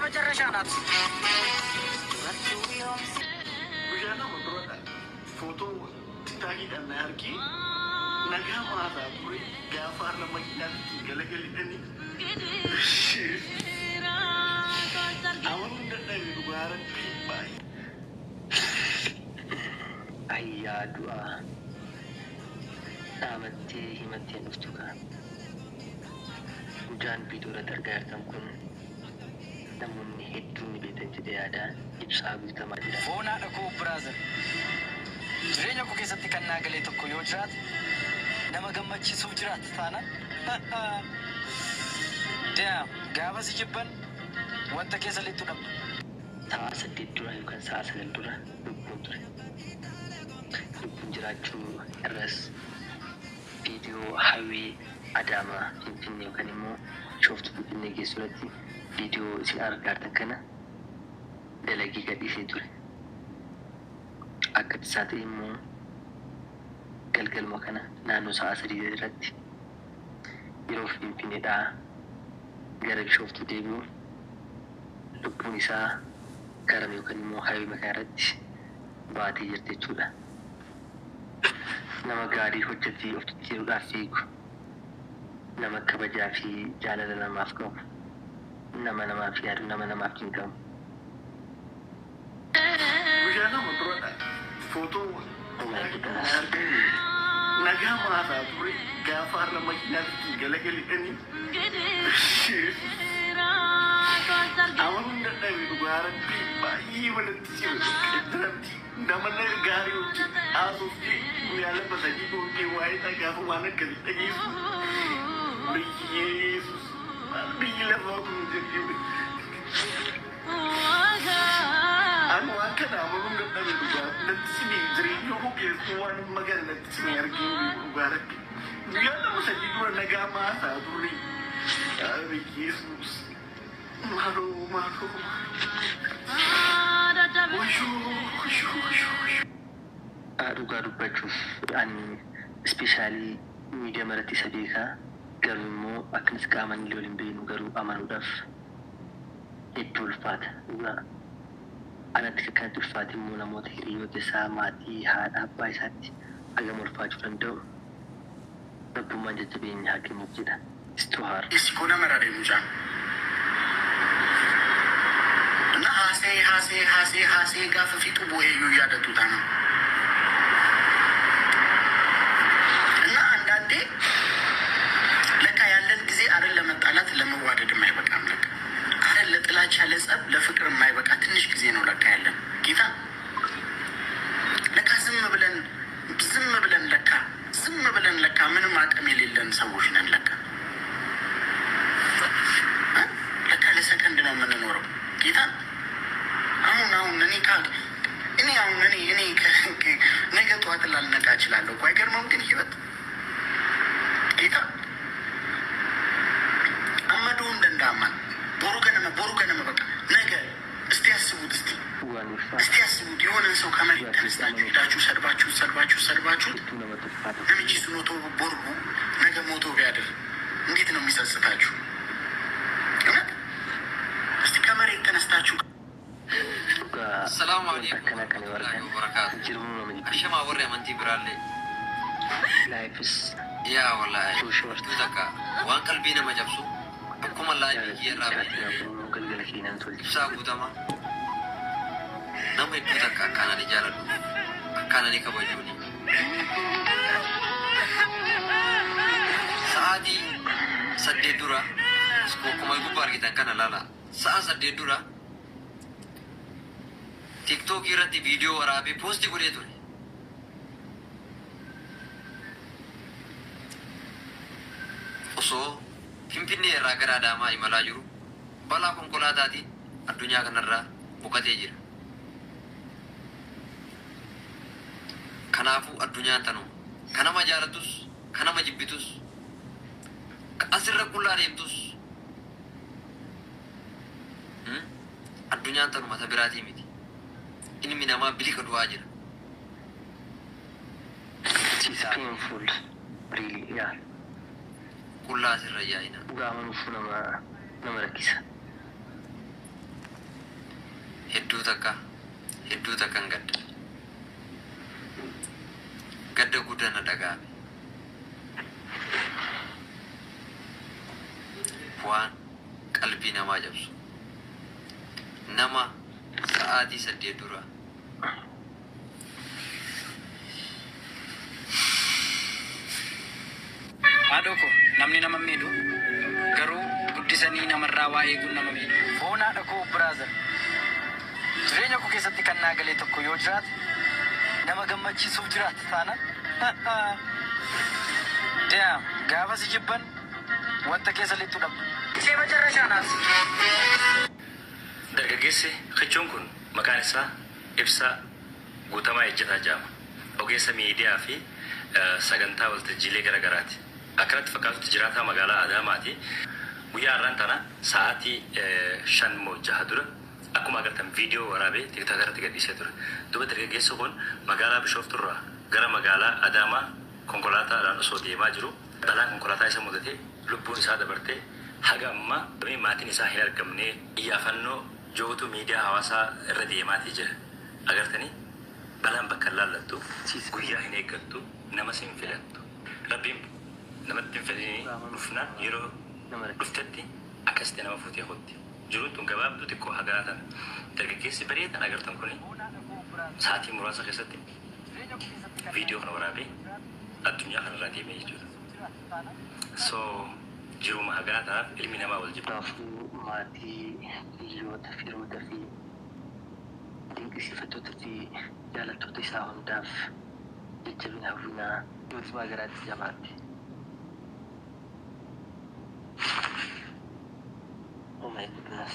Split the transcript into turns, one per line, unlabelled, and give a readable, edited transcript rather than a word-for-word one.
መጨረሻ ናት።
ጉያና መብሮታ ፎቶ ታሂደና ያርጊ ነጋ ማታ ቱሪ ጋፋር ለመኪናት ገለገልኒ አሁን እንደታይ ዱጋረን ባይ
አያ ዱአ አመቴ ሂመቴ ንፍቱካ ጉጃን ቢዶረ ደርጋርተን ኩን namoonni hedduun ni beekan jedhee yaadaan ibsaa guutamaa jira.
Foonaa dhaquu biraazar jireenya koo keessatti kan naa galee tokko yoo jiraate nama gammachiisuuf jiraata taana. Daam gaafa si jibban wanta keessa littu dhabdu.
Sa'a 8 dura yookaan sa'a 9 dura lubbuun ture. Lubbuun jiraachuu irras viidiyoo hawwii Adaamaa Finfinnee yookaan immoo Shooftuu Finfinnee keessatti viidiyoo isin argaatan kana dalagii gadhiisee ture. Akka tasaa ta'e immoo galgaluma kana naannoo sa'a 3 irratti yeroo Finfinneedhaa gara Bishooftuu deebi'u lubbuun isaa karame yookaan immoo hawwii makaa irratti baatee jirti jechuudha. Nama gaarii hojjetee of jijjiiruudhaaf fiigu, nama kabajaa fi jaalala namaaf qabu, nama namaaf yaadu, nama namaaf hin qabu.
guyaana mabroota foto nagaa maata ture gafaar ለመኪናት ገለገልኒ አሁን እንደታይ ዱጋረን ባይ ወለት ሲወጥ እንደምን ጋሪዎች አሶፊ ያለ በሰጂ ዶንቴ ዋይታ ጋፉ ማለት ከዚህ ኢየሱስ ቢለፈው እንጂ أنا وأكنا أمرهم قبل الوجود لتسمي دريني هو بيسوون مجال لتسمي أرجين بيبارك يلا مسجدون نجامة تدوري يا بيسوس مارو وشو
Dhugaa dubbachuuf ani ispeeshaalii miidiyaa maratti isa beekaa garuu immoo akkanis qaamaan illee waliin beeknu garuu amanuudhaaf hedduu ulfaata. Dhugaa anatti akkanatti ulfaate immoo namoota hiriyoota isaa, maatii, haadha, abbaa isaatti hagam ulfaachuu danda'u rabbummaan jajjabeenya haa kennuuf jedha. Istuhaar
Isikuna marade mucaan እና ሀሴ ጋፍ ፊቱ ቦሄዩ እያደቱታ ነው እና አንዳንዴ ለካ ያለን ጊዜ አረን ለመጣላት ለመዋደድ የማይበቃም ለካ አረን ለጥላቻ ለጸብ ለፍቅር የማይበቃ ትንሽ ጊዜ ነው ለካ ያለን ጌታ ለካ ዝም ብለን ለካ ምንም አቅም የሌለን ሰዎች ነን ለካ ለሰከንድ ነው የምንኖረው ጌታ አሁን እኔ ነገ ጠዋት ላልነቃ እችላለሁ እኮ አይገርመውም ግን ህይወት ጌታ አመዱ እንደንዳማን ቦሩ ገነመ በቃ ነገ እስቲ ያስቡት የሆነን ሰው ከመሬት ተነስታችሁ ሄዳችሁ ሰድባችሁ ነምጂ ሱኖቶ ቦርቡ ነገ ሞቶ ቢያድር እንዴት ነው የሚጸጽታችሁ? እስቲ ከመሬት ተነስታችሁ
ሰላም አለይኩም ወራህመቱላሂ ወበረካቱ አሸማ ወሬ አመንቲ ብራለ
ላይፍስ
ያ ወላሂ ተካ ዋን ቀልቢ ነመጀብሱ አኩማ ላይ ይራብ ሳጉተማ ነመ ተካ ካና ሊጃረዱ ካና ሊከበጁኒ ሰዓዲ ሰደዱራ ስኮኩማ ጉባር ጊታን ካና ላላ ሰዓ ሰደዱራ ቲክቶክ irratti viidiyoo waraabee poostii godhee ture. Osoo Finfinnee irraa gara Adaamaa imalaa jiru balaa konkolaataatiin addunyaa kanarraa boqotee jira. Kanaafuu addunyaan tanuma kanama jaalatus kanama jibbitus asirra qullaa deemtus addunyaan tanuma ta biraatii miti. Ilmi namaa bilika du'aa jira.
It's painful, really, yeah.
Qullaa asirra yaa'ina.
Gaafa nuuf nama rakkisa.
hedduu takkan gadda. Gadda guddana dhaga'ame. Waan qalbii namaa cabsu. Nama sa'aatii 8 dura
haadhoo ko namni nama miidhu garuu guddisanii namarraa waa eeguun nama miidhu. Foon haadha koo biraazar jireenya koo keessatti kan naa galee tokko yoo jiraate nama gammachiisuuf jiraate taanaan deem gaafa si jibban wanta keessa lixxu dhabdu. See macarrashaa naaf.
Dargaggeessi Kichuun kun maqaan isaa Ibsaa Guutamaa Ejjetaa jedhama. Ogeessa miidiyaa fi sagantaa waltajjiilee garaagaraati. Akkanatti fakkaatutti jiraataa magaalaa Adaamaati. Guyyaa har'aan tana sa'aatii 5:06 dura akkuma agartan viidiyoo waraabee tiktook irratti gadhiisee ture. Duuba dargaggeessi kun magaalaa Bishooftuurraa gara magaalaa Adaamaa konkolaataadhaan osoo deemaa jiru balaan konkolaataa isa mudatee lubbuun isaa dabartee haga ammaa maatiin isaa hin argamne iyyaafannoo jootu miidiyaa hawaasaa irra deemaatii jira. Agartanii balaan bakka laallattu guyyaa hin eeggattu nama sin filattu. Rabbiin namatti hin fedhini dhufnaan yeroo dhuftetti akkasitti nama fuutee hotti. Jiruun tun gabaabduu xiqqoo hagaa tana. Dargaggeessi bareedan agartan kuni sa'aatii muraasa keessatti viidiyoo kana waraabee addunyaa kanarraa deemee jechuudha. So jiruma hagaa tanaaf ilmi namaa wal jibba.
Kanaafuu maatii hiriyoota firoota fi dinqisiifattoota fi jaalattoota isaa hundaaf jajjabina hawwinaa mootummaa garaatti jabaatti. Oh my goodness.